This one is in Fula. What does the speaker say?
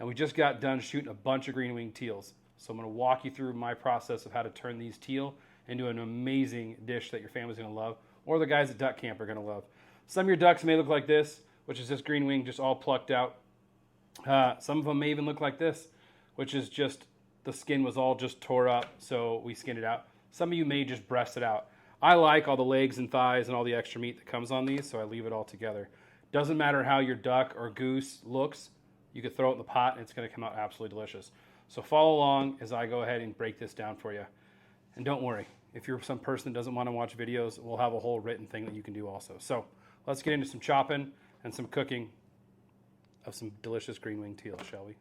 And we just got done shooting a bunch of green wing teals. So I'm going to walk you through my process of how to turn these teal into an amazing dish that your family's going to love, or the guys at Duck Camp are going to love. Some of your ducks may look like this, which is just green wing just all plucked out. Some of them may even look like this, which is just the skin was all just tore up, so we skinned it out. Some of you may just breast it out. I like all the legs and thighs and all the extra meat that comes on these, so I leave it all together. Doesn't matter how your duck or goose looks, you could throw it in the pot and it's going to come out absolutely delicious. So follow along as I go ahead and break this down for you. And don't worry, if you're some person that doesn't want to watch videos, we'll have a whole written thing that you can do also. So let's get into some chopping and some cooking of some delicious green wing teal, shall we?